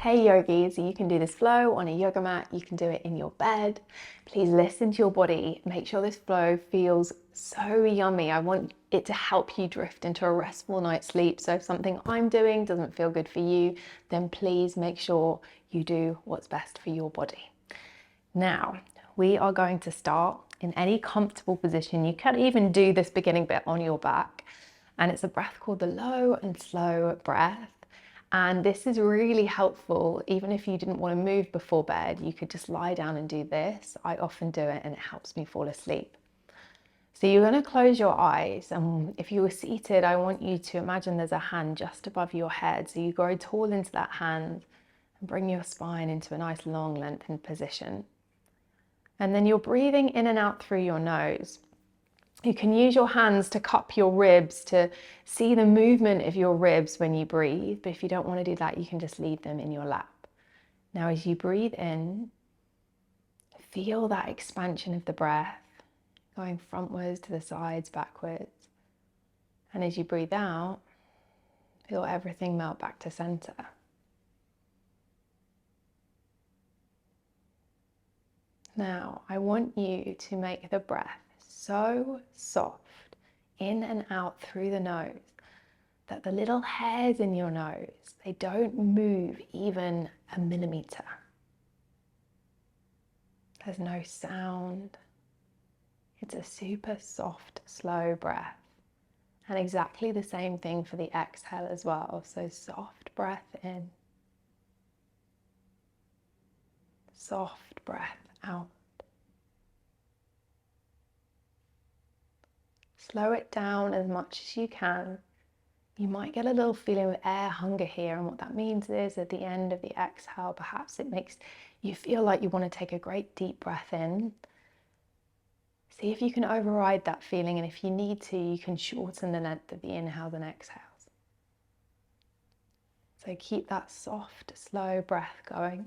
Hey yogis, you can do this flow on a yoga mat, you can do it in your bed. Please listen to your body, make sure this flow feels so yummy. I want it to help you drift into a restful night's sleep. So if something I'm doing doesn't feel good for you, then please make sure you do what's best for your body. Now, we are going to start in any comfortable position. You can even do this beginning bit on your back. And it's a breath called the low and slow breath. And this is really helpful. Even if you didn't want to move before bed, you could just lie down and do this. I often do it and it helps me fall asleep. So you're going to close your eyes, and if you were seated, I want you to imagine there's a hand just above your head. So you grow tall into that hand and bring your spine into a nice long lengthened position. And then you're breathing in and out through your nose. You can use your hands to cup your ribs, to see the movement of your ribs when you breathe. But if you don't want to do that, you can just leave them in your lap. Now, as you breathe in, feel that expansion of the breath going frontwards to the sides, backwards. And as you breathe out, feel everything melt back to center. Now, I want you to make the breath so soft in and out through the nose that the little hairs in your nose, they don't move even a millimeter. There's no sound. It's a super soft, slow breath. And exactly the same thing for the exhale as well. So soft breath in, soft breath out. Slow it down as much as you can. You might get a little feeling of air hunger here, and what that means is at the end of the exhale, perhaps it makes you feel like you want to take a great deep breath in. See if you can override that feeling, and if you need to, you can shorten the length of the inhales and exhales. So keep that soft, slow breath going.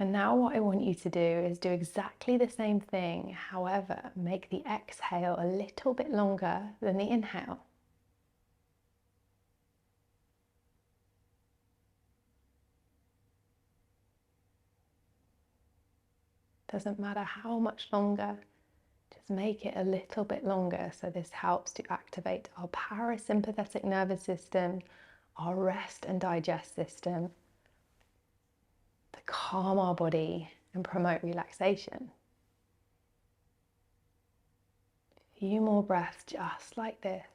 And now what I want you to do is do exactly the same thing, however, make the exhale a little bit longer than the inhale. Doesn't matter how much longer, just make it a little bit longer. So this helps to activate our parasympathetic nervous system, our rest and digest system, to calm our body and promote relaxation. A few more breaths just like this.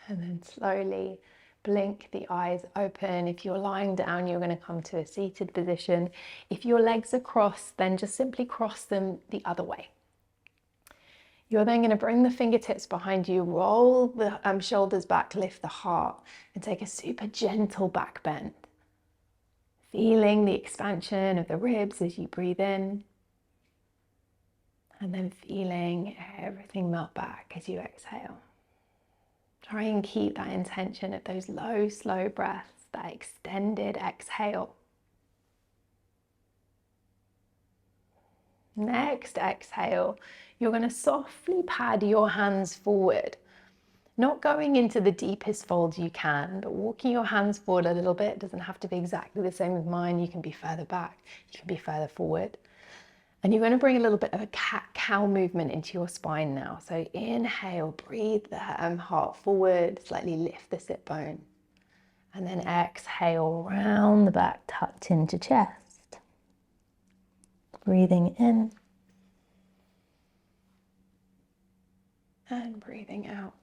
And then slowly blink the eyes open. If you're lying down, you're going to come to a seated position. If your legs are crossed, then just simply cross them the other way. You're then going to bring the fingertips behind you, roll the shoulders back, lift the heart, and take a super gentle back bend. Feeling the expansion of the ribs as you breathe in, and then feeling everything melt back as you exhale. Try and keep that intention of those low, slow breaths, that extended exhale. Next exhale, you're going to softly pad your hands forward. Not going into the deepest fold you can, but walking your hands forward a little bit. It doesn't have to be exactly the same as mine. You can be further back, you can be further forward. And you're going to bring a little bit of a cat-cow movement into your spine now. So inhale, breathe the heart forward, slightly lift the sit bone. And then exhale, round the back, tucked into chest. Breathing in. And breathing out.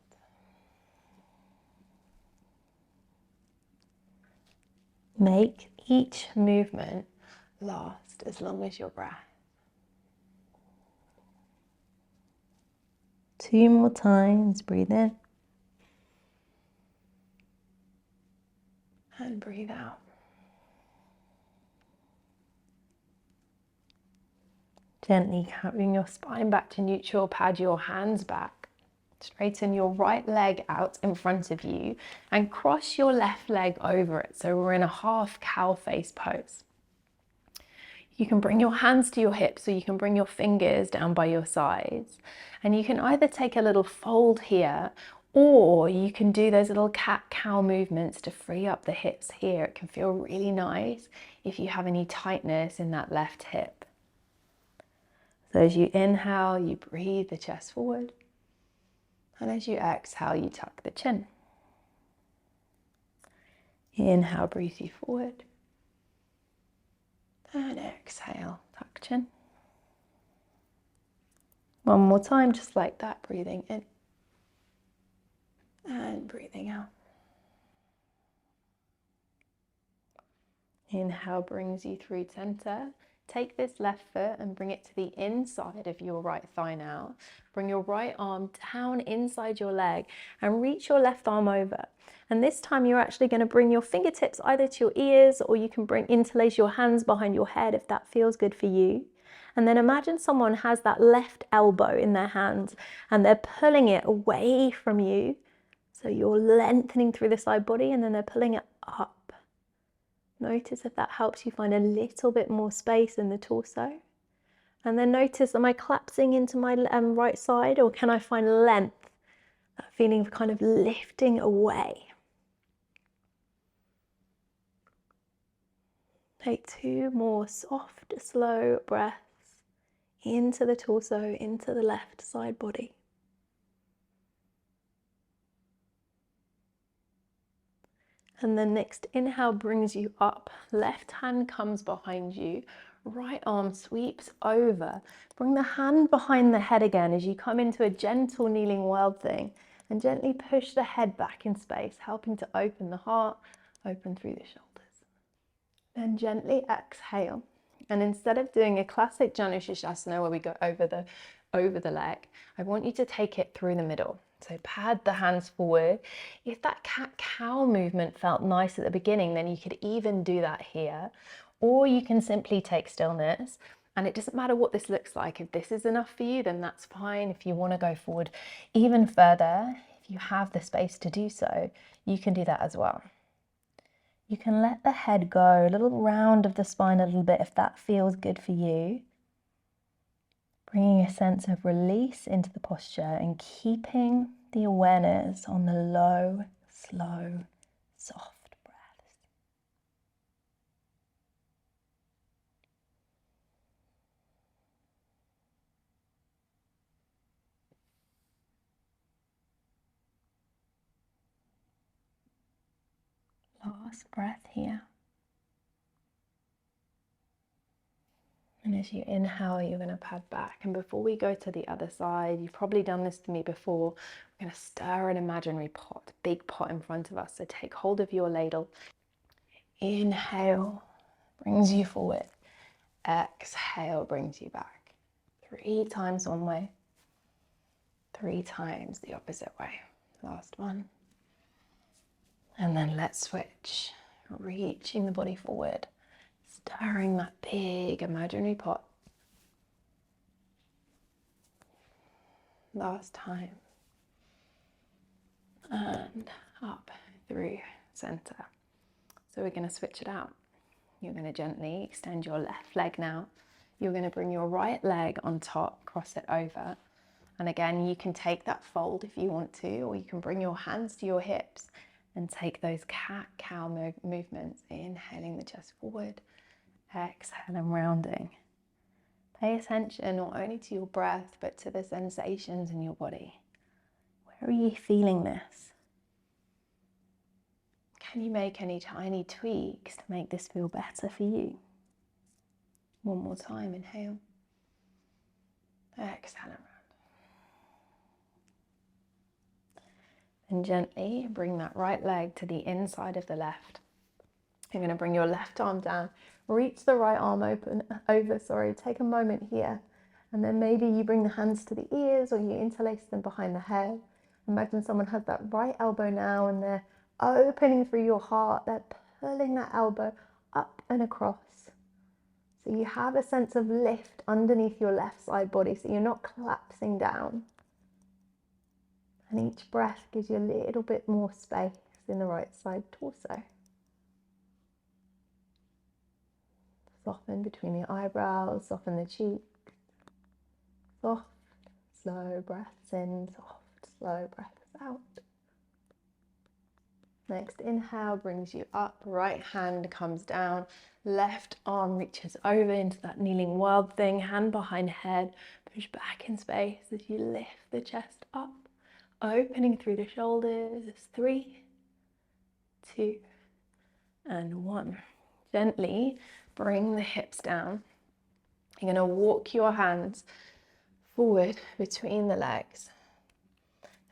Make each movement last as long as your breath. 2 more times, breathe in. And breathe out. Gently carrying your spine back to neutral, pad your hands back. Straighten your right leg out in front of you and cross your left leg over it. So we're in a half cow face pose. You can bring your hands to your hips, or you can bring your fingers down by your sides. And you can either take a little fold here, or you can do those little cat-cow movements to free up the hips here. It can feel really nice if you have any tightness in that left hip. So as you inhale, you breathe the chest forward. And as you exhale, you tuck the chin. Inhale, breathe you forward. And exhale, tuck chin. One more time, just like that, breathing in and breathing out. Inhale brings you through center. Take this left foot and bring it to the inside of your right thigh now. Bring your right arm down inside your leg and reach your left arm over. And this time you're actually going to bring your fingertips either to your ears, or you can interlace your hands behind your head if that feels good for you. And then imagine someone has that left elbow in their hands and they're pulling it away from you. So you're lengthening through the side body and then they're pulling it up. Notice if that helps you find a little bit more space in the torso. And then notice, am I collapsing into my right side, or can I find length? That feeling of kind of lifting away. Take 2 more soft, slow breaths into the torso, into the left side body. And the next inhale brings you up. Left hand comes behind you. Right arm sweeps over. Bring the hand behind the head again as you come into a gentle kneeling world thing. And gently push the head back in space, helping to open the heart, open through the shoulders. Then gently exhale. And instead of doing a classic Janu Shirshasana where we go over the leg, I want you to take it through the middle. So pad the hands forward. If that cat-cow movement felt nice at the beginning, then you could even do that here. Or you can simply take stillness. And it doesn't matter what this looks like. If this is enough for you, then that's fine. If you want to go forward even further, if you have the space to do so, you can do that as well. You can let the head go, a little round of the spine a little bit if that feels good for you. Bringing a sense of release into the posture and keeping the awareness on the low, slow, soft breaths. Last breath here. And as you inhale, you're going to pad back. And before we go to the other side, you've probably done this to me before. We're going to stir an imaginary pot, big pot in front of us. So take hold of your ladle. Inhale brings you forward. Exhale brings you back. 3 times one way, 3 times the opposite way. Last one. And then let's switch. Reaching the body forward. Stirring that big imaginary pot. Last time. And up through center. So we're going to switch it out. You're going to gently extend your left leg now. You're going to bring your right leg on top, cross it over. And again, you can take that fold if you want to, or you can bring your hands to your hips and take those cat-cow movements. Inhaling the chest forward. Exhale and rounding. Pay attention not only to your breath, but to the sensations in your body. Where are you feeling this? Can you make any tiny tweaks to make this feel better for you? One more time, inhale. Exhale and round. And gently bring that right leg to the inside of the left. You're going to bring your left arm down. Reach the right arm over, take a moment here. And then maybe you bring the hands to the ears, or you interlace them behind the head. Imagine someone has that right elbow now and they're opening through your heart. They're pulling that elbow up and across. So you have a sense of lift underneath your left side body, so you're not collapsing down. And each breath gives you a little bit more space in the right side torso. Soften between the eyebrows, soften the cheeks. Soft, slow breaths in, soft, slow breaths out. Next inhale brings you up, right hand comes down, left arm reaches over into that kneeling world thing, hand behind head, push back in space as you lift the chest up, opening through the shoulders. 3, 2, and 1. Gently bring the hips down. You're going to walk your hands forward between the legs.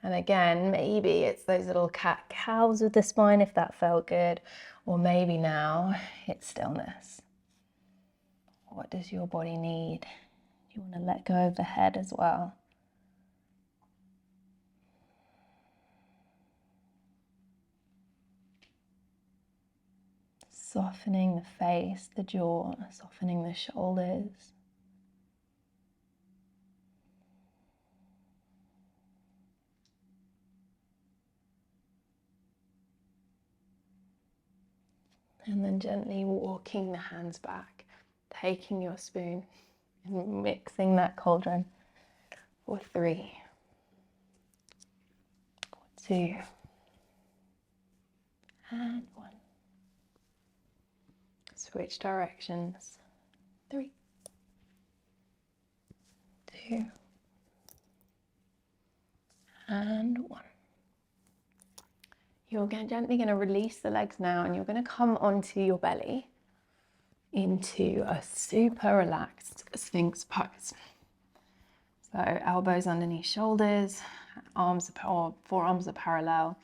And again, maybe it's those little cat-cows with the spine if that felt good, or maybe now it's stillness. What does your body need? You want to let go of the head as well. Softening the face, the jaw, softening the shoulders. And then gently walking the hands back, taking your spoon and mixing that cauldron for 3, 2, and 1. Switch directions. 3, 2, and 1. You're gently going to release the legs now, and you're going to come onto your belly into a super relaxed sphinx pose. So elbows underneath shoulders, arms or forearms are parallel,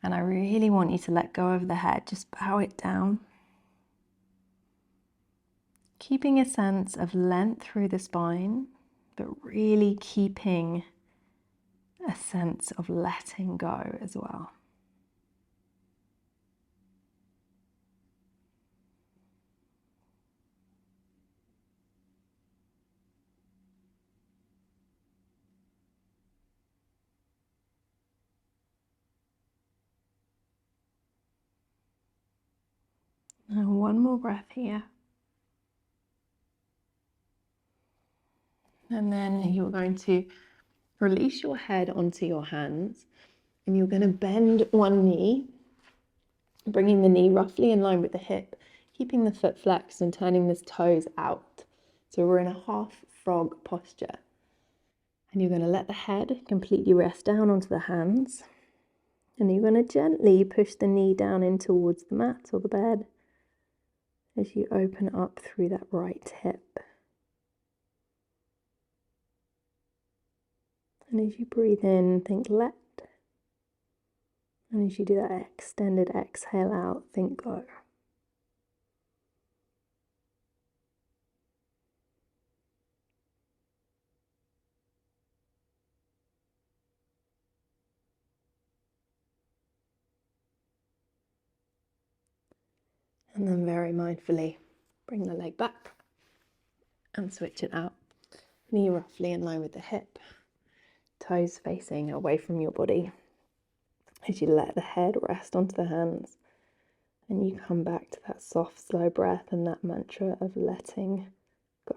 and I really want you to let go of the head. Just bow it down, keeping a sense of length through the spine, but really keeping a sense of letting go as well. And one more breath here. And then you're going to release your head onto your hands, and you're going to bend one knee, bringing the knee roughly in line with the hip, keeping the foot flexed and turning the toes out. So we're in a half frog posture. And you're going to let the head completely rest down onto the hands. And you're going to gently push the knee down in towards the mat or the bed as you open up through that right hip. And as you breathe in, think let. And as you do that extended exhale out, think go. And then very mindfully, bring the leg back and switch it out. Knee roughly in line with the hip, toes facing away from your body. As you let the head rest onto the hands, and you come back to that soft, slow breath and that mantra of letting go.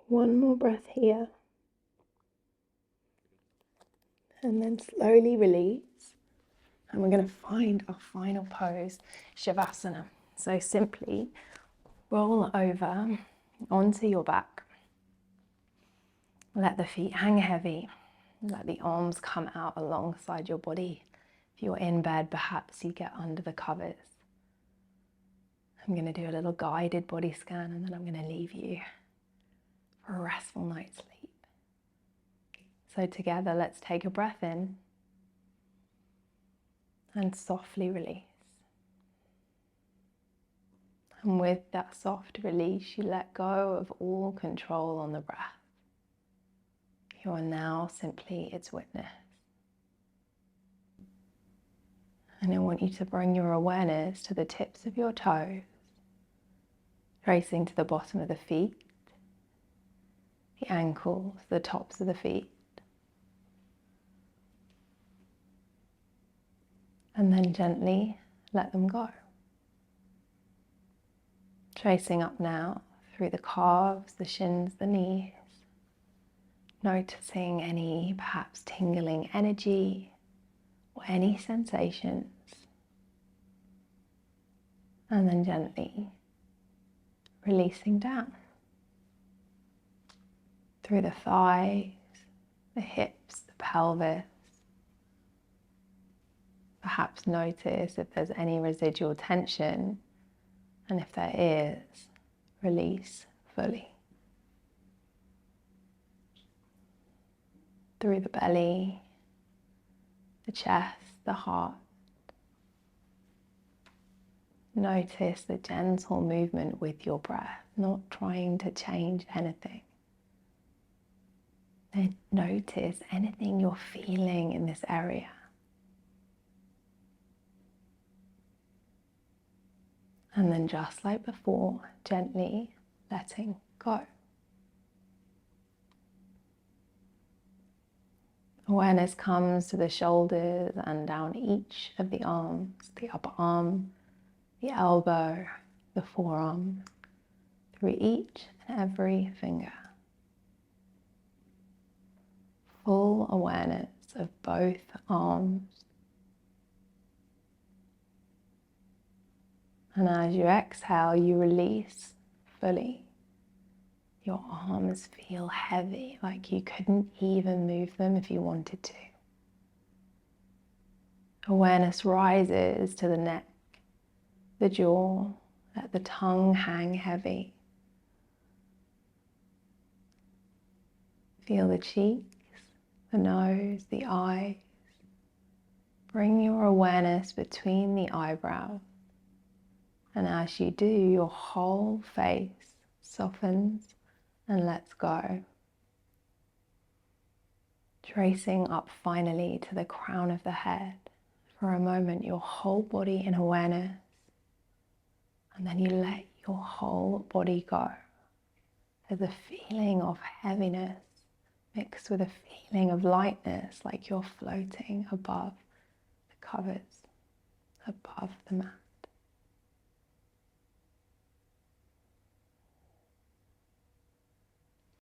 One more breath here. And then slowly release. And we're going to find our final pose, Shavasana. So simply roll over onto your back. Let the feet hang heavy. Let the arms come out alongside your body. If you're in bed, perhaps you get under the covers. I'm going to do a little guided body scan, and then I'm going to leave you for a restful night's sleep. So together, let's take a breath in and softly release. And with that soft release, you let go of all control on the breath. You are now simply its witness. And I want you to bring your awareness to the tips of your toes, tracing to the bottom of the feet, the ankles, the tops of the feet. And then gently let them go. Tracing up now through the calves, the shins, the knees. Noticing any perhaps tingling energy or any sensations. And then gently releasing down through the thighs, the hips, the pelvis. Perhaps notice if there's any residual tension, and if there is, release fully. Through the belly, the chest, the heart. Notice the gentle movement with your breath, not trying to change anything. And notice anything you're feeling in this area. And then just like before, gently letting go. Awareness comes to the shoulders and down each of the arms, the upper arm, the elbow, the forearm, through each and every finger. Full awareness of both arms. And as you exhale, you release fully. Your arms feel heavy, like you couldn't even move them if you wanted to. Awareness rises to the neck, the jaw, let the tongue hang heavy. Feel the cheeks, the nose, the eyes. Bring your awareness between the eyebrows. And as you do, your whole face softens and lets go. Tracing up finally to the crown of the head. For a moment, your whole body in awareness. And then you let your whole body go. There's a feeling of heaviness mixed with a feeling of lightness, like you're floating above the covers, above the mat.